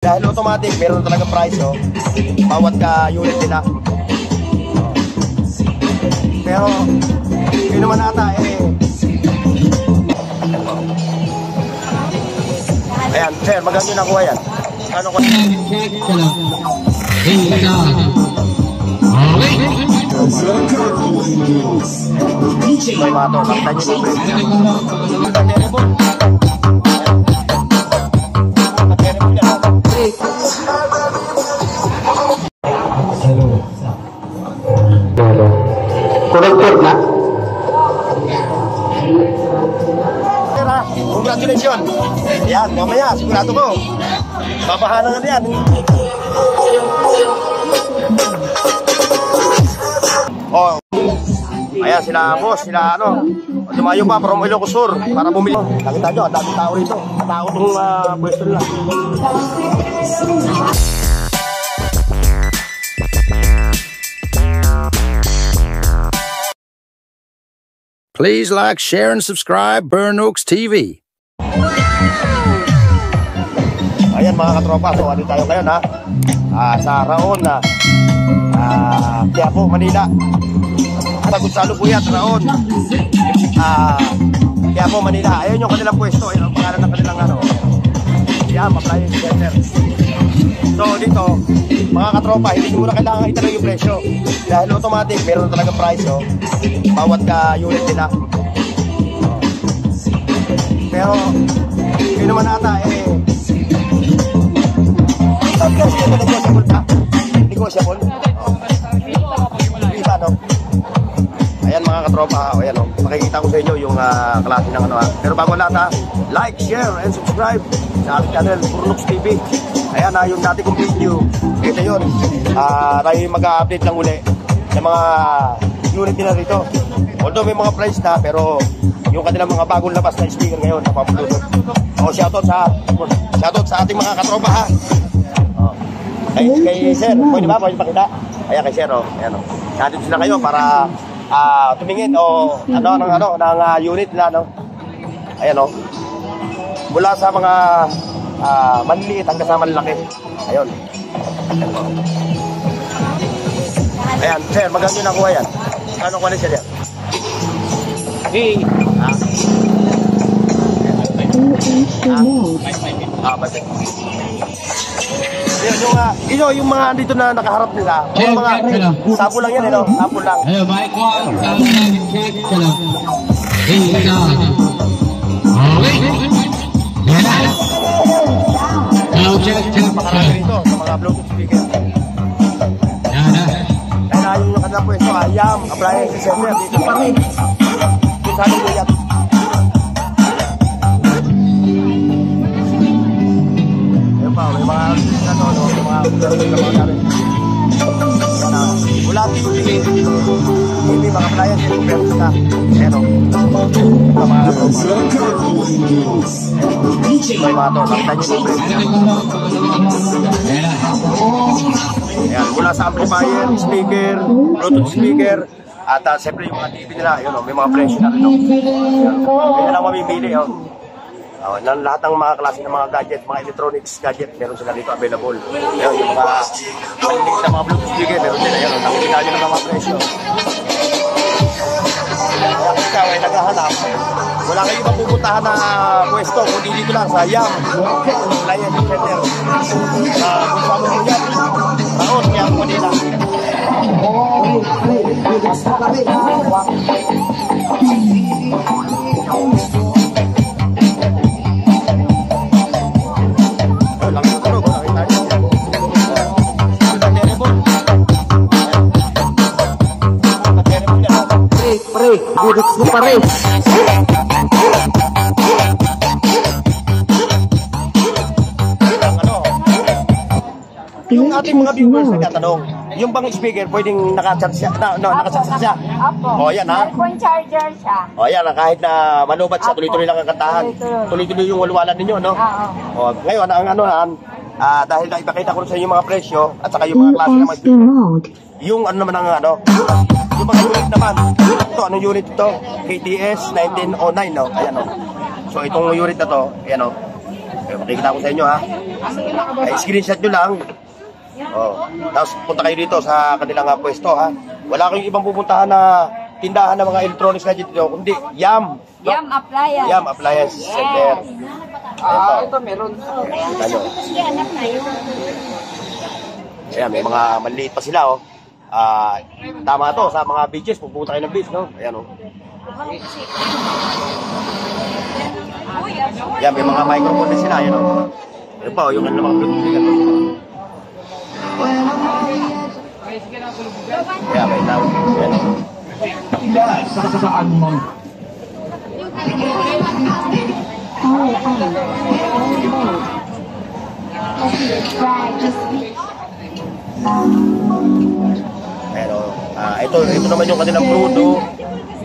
Dahil automatic, meron talaga price, oh. Bawat ka-unit nila. Pero, yun naman ata, ayan, sir, magkano yung nakuha yan? Ano ko? May mato, nakita nyo yung connected na? Congratulations! Yan, mamaya, sigurado ko. Babahanan na yan. Oh, ayan sila boss, sila ano. Lumayo pa from Ilocos Sur para bumili. Nakita nyo, ang daming tao rito. Tao itong pwesto nila. Please like, share, and subscribe Burn Oaks TV. Ayan mga katropa, so ano tayo ngayon ha? Sa Raon na Quiapo, Manila. Sagot sa Lubuyat, Raon. Quiapo, Manila. Ayun yung kanilang pwesto. Ayun ang pangalan ng kanilang ano. Yan, appliance center. So dito, mga katropa, hindi nyo muna kailangan itanong yung presyo. Dahil automatic, meron talaga price, oh. Bawat ka-unit nila. Pero, yun naman ata, sabi kasi ito, negosyable pa. Negosyable. Iba, no? Ayan mga katropa, ayan, oh. Makikita ko sa inyo yung klase ng ano, ha. Pero bago lahat, ha, like, share, and subscribe sa ating channel, Burn Oaks TV. Ayan na, yung dati kong video. Ito yun. Tayo mag-update lang uli ng mga unit nila rito. Although may mga price na, pero yung kanilang mga bagong labas na speaker ngayon, napapulunod. O, shoutout sa ating mga katropa, ha. Kay sir, pwede ba? Pwede pakita? Ayan kay sir, o. Ayan, o. Shoutout sila kayo para tumingin o ng unit nila, no? Ayan, o. Mula sa mga manliit hanggang sa malaki. Ayun. Ayan, sir, magkano yung nakuha yan? Ano ko na siya yan? Yung mga andito na nakaharap nila. Yung mga sabo lang yan, no? Sabo lang. Hello, Mike 1. Check ka lang. Makarami rito sa mga Bluetooth speaker. Kaya na yung kanilang pwesto, Yam, appliance center, dito pa rin. Kung saan yung buyat. Ayun pa, may mga wala TV, mga appliance center na. Pero, mga may mga to, nakita nyo yung ayan, mula sa amplifier, speaker, Bluetooth speaker, at siyempre yung mga TV nila, yun, may mga presyo na rin. Kaya lang mamimili. Lahat ng mga klase ng mga gadget, mga electronics gadget, meron sila dito available. Ayan, yung mga malinig na mga Bluetooth speaker, meron sila. Ayan, nakikita nyo ng mga presyo. Kaya ikaw ay naghahanap, wala kayong mapupuntahan na pwesto, kundi dito lang sa Yam Appliance Center. Kung paano mo yan, Raon, Quiapo, Manila. Lang yung tulog, nakita niyo yan. Pare, direct mo pare. Yung ating mga viewers nagtatanong, yung bang speaker pwedeng naka-charge siya? Naka-charge siya? Opo. O yan ha? Phone charger siya. O yan, kahit na manubat siya, tuloy-tuloy lang ang kantahan. Tuloy-tuloy yung walwalan ninyo, no? Oo. O, ngayon, ang dahil naipakita ko sa inyo mga presyo at saka yung mga klase ng mga yung ano naman ang yung mga unit naman. Ito, anong unit ito? KTS 1909, no? Ayan, no? So, itong unit na to, ayan, no? Makikita ko sa inyo ha. Ay, screenshot nyo lang. Oh. Tapos punta kayo dito sa kanilang pwesto ha. Wala kayong ibang pupuntahan na tindahan ng mga electronics na dito, kundi YAM. YAM Appliance. YAM Appliance Center. Ito meron. Ano? Ayan, may mga maliit pa sila, oh. Tama to sa mga beaches, pupunta kayo ng beach, no? Ayan, oh. Ayan, may mga microphone din sila, ayan, oh. Ayan pa, oh, yung mga Bluetooth. Ayan, may tawag. Ayan, oh. Saan mo? Pero, ito naman yung kanilang Bruno,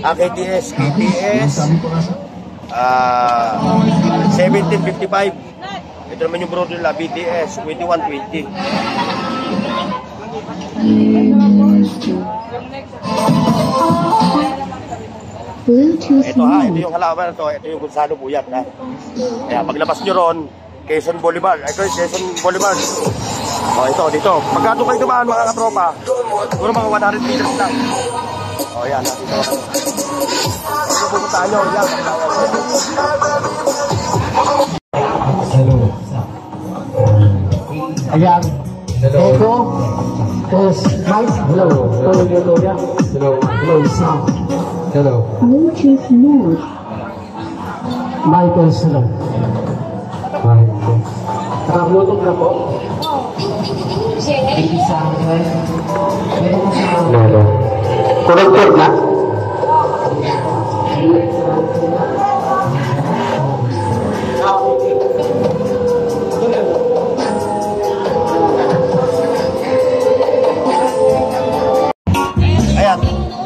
KTS 1755. Ito naman yung Bruno nila, BTS 2120. Ito ha, ito yung halaman na to, ito yung Gonzalo Buyat ha. Kaya paglabas nyo ron, Quezon Boulevard, Quezon Boulevard. O ito, dito. Pagkato kayo dumaan mga katropa, siguro mga 100 meters lang. O yan, dito. Ito pupuntaan nyo, yan. Hello. Ayan. Echo. Test. Mike. Hello. Hello. Hello. Hello. Sound. Hello. Bluetooth mode. Michael, hello. Michael. Naka-bluetooth na po? Hello. Connected na?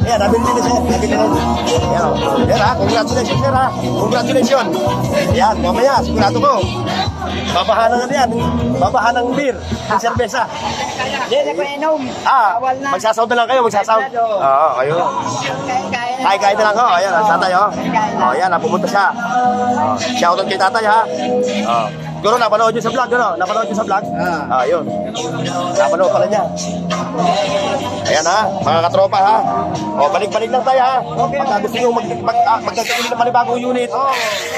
Ayan, nabili na siya. Nabili na. Ayan, sir ha, congratulations sir ha. Congratulations. Ayan, mamaya, sigurado ko. Babahan ng yan. Babahan ng beer. Ng serbesa. Hindi ko inom. Magsasaw na lang kayo, magsasaw. Oo, ayun. Kaya na lang ho. Ayan, tatay ho. O, ayan, pumunta siya. Shoutout kay tatay ha. Siguro napanood nyo sa vlog, gano'n? Napanood nyo sa vlog? Ayun. Napanood pala niya. Ayan ha, mga katropa ha. O, balik-balik lang tayo ha. Pagka gusto nyo magdagdagunin ng panibagong unit.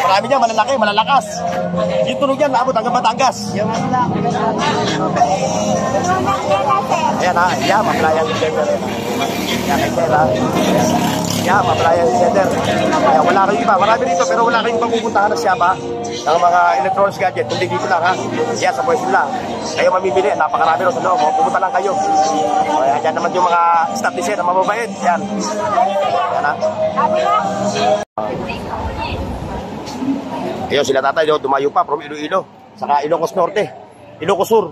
Marami niya, malalaki, malalakas. Yung tunog yan, naabot hanggang Batangas. Ayan ha, yeah, Appliance Center. Ayan, sir ha. Yeah, Appliance Center. Ayan, wala kayong iba. Marami rito, pero wala kayong ibang pupuntahan na siya ba? Ng mga electronics gadget, kundi dito lang ha. Yan, sa pwesto lang. Kayo mamibili, napakarami rin sa loob. Pupunta lang kayo. Ayan, dyan naman yung mga staff ni sir na mababait. Yan. Yan ha. Ayun, sila tatay, dumayo pa from Iloilo. Saka Ilocos Norte. Ilocos Sur.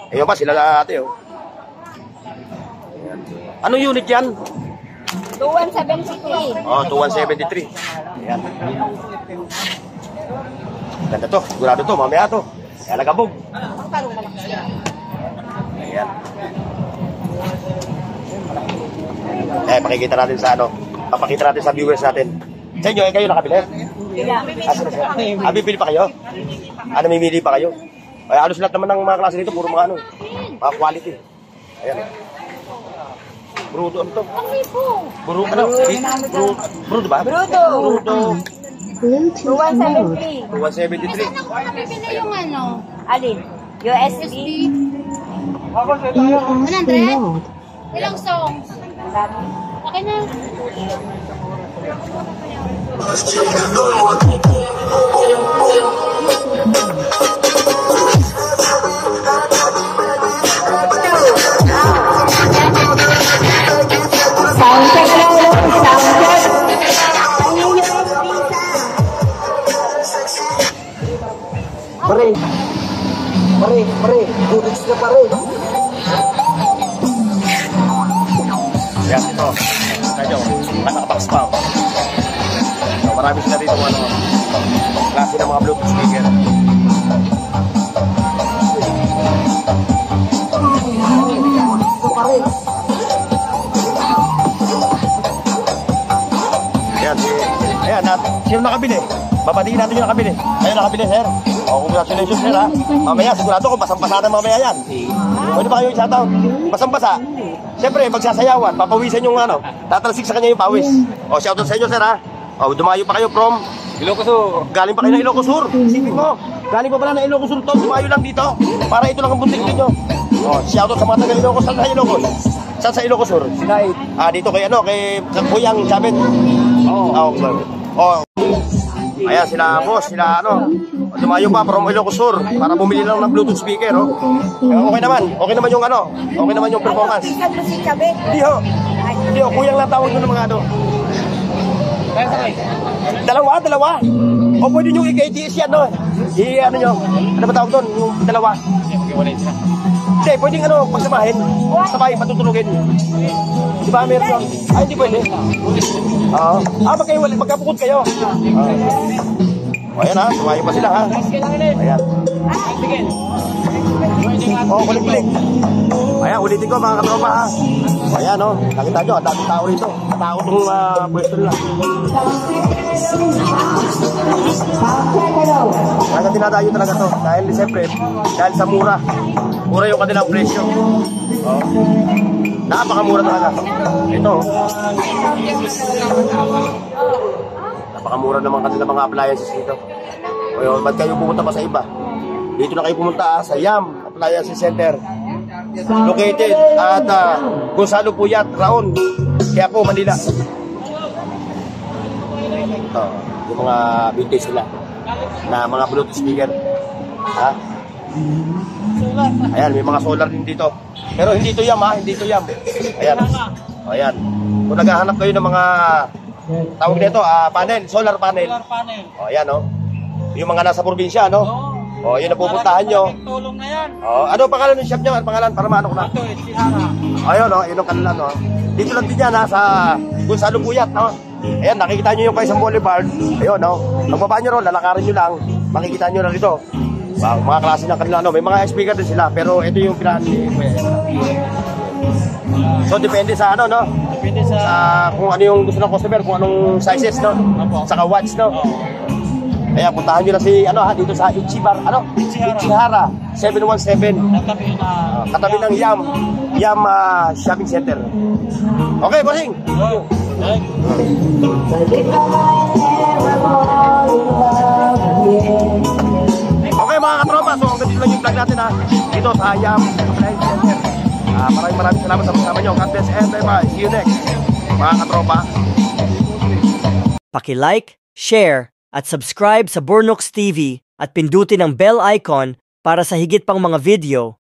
Ayun pa, sila tatay. Anong unit yan? 2173. Oh, 2173. Ayan. Ganda to, sigurado to, mamaya to. Kaya nagabog. Ayan. Pakikita natin sa ano. Papakita natin sa viewers natin. Sa inyo, kayo nakabili? Bibili pa kayo? Namimili pa kayo? Ay, halos lahat naman ng mga klase nito, puro mga mga quality. Ayan. Brudo, ano to? Brudo, ano? Brudo ba? Brudo. Bluetooth mode. 173. Saan ako nabibili yung ano? Alin? USB? USB mode. Ilang songs? Okay na. Sound check lang. Sound check. Pare, budiks na pare. Yan, ito. Medyo, nakabox pa. So, marami sila dito klase ng mga Bluetooth speaker. Ayan, Sino nakabili? Babatiin natin yung nakabili. Kayo nakabili, sir. O, congratulations, sir, ha. Mamaya, sigurado ko, basang-basa na mamaya yan. Pwede ba kayo i-shoutout? Basang-basa. Siyempre, magsasayawan, papawisan yung ano, tatalsik sa kanya yung pawis. O, shoutout sa inyo, sir, ha. O, dumayo pa kayo from Ilocos Sur. Galing pa kayo ng Ilocos Sur. Isipin mo, galing pa pala ng Ilocos Sur to, dumayo lang dito. Para ito lang ang buntik ninyo. O, shoutout sa mga taga-Ilocos. Saan sa Ilocos? Saan sa Ilocos Sur? Sinait. Dito kay ano, kay Kuyang Chabet. Oo. Oh. Ayan, sila boss, sila ano. Dumayo pa from Ilocos Sur para bumili lang ng Bluetooth speaker, oh. Okay naman yung ano, okay naman yung performance. Pisan mo si Chabet. Hindi ho, Kuyang lang tawag nyo ng mga ano. Dalawa. O pwede nyo i-KTS yan, no? Ano nyo, ano ba tawag doon? Yung dalawa. Hindi, pwedeng ano, pagsamahin. Sabay, patutulugin. Di ba, meron yun? Ay, hindi pwede. Oo. Magkapukod kayo. O, ayan ha, tumayo pa sila ha. Ayan. O, kulik-kulik. Ayan, ulitin ko mga katropa ha. Ayan o, nakita nyo, ang daming tao rito. Tao itong pwesto nila. Talaga tinadayo talaga to. Dahil siyempre, dahil sa mura. Mura yung kanilang presyo. Oh. Napakamura talaga. Ito. Napakamura naman kanilang mga appliances dito. O yun, ba't kayo pumunta pa sa iba? Dito na kayo pumunta sa YAM Appliances Center. Located at Gonzalo Puyat, Raon, Quiapo, Manila. Ito, yung mga vintage nila na mga Bluetooth speaker. Ha? Ayan, may mga solar din dito. Pero hindi ito YAM ha, hindi ito YAM. Ayan. O, ayan. Kung naghahanap kayo ng mga tawag nito, panel, solar panel. O, ayan o. Yung mga nasa probinsya, no? O, yun ang pupuntahan nyo. Tulong na yan. O, ano pangalan ng shop nyo? Ano pangalan? Para maano ko na. Ito, Sihara. Ayun o, yun ang kanila, no? Dito lang din yan ha, sa Gonzalo Puyat, no? Ayan, nakikita nyo yung Quezon Boulevard. Ayun, no? Pagbaba nyo ron, lalakarin nyo lang. Makikita nyo na rito. Mga klase ng kanila, no? May mga speaker din sila, pero ito yung pinahan ni Kuya. So, depende sa ano, no? Depende sa... Kung ano yung gusto ng customer, kung anong sizes, no? Saka watts, no? Kaya puntahan nyo na si, ano ha, dito sa Ichibar, ano? Ichihara 717. Katabi ng YAM Shopping Center. Okay, bossing. Okay mga katropa, so hanggang dito lang yung vlog natin ha. Dito sa YAM Appliance Center. Maraming salamat sa kasama nyo. God bless and bye-bye. See you next. Mga katropa. Paki-like, share, at subscribe sa Burnooks TV at pindutin ang bell icon para sa higit pang mga video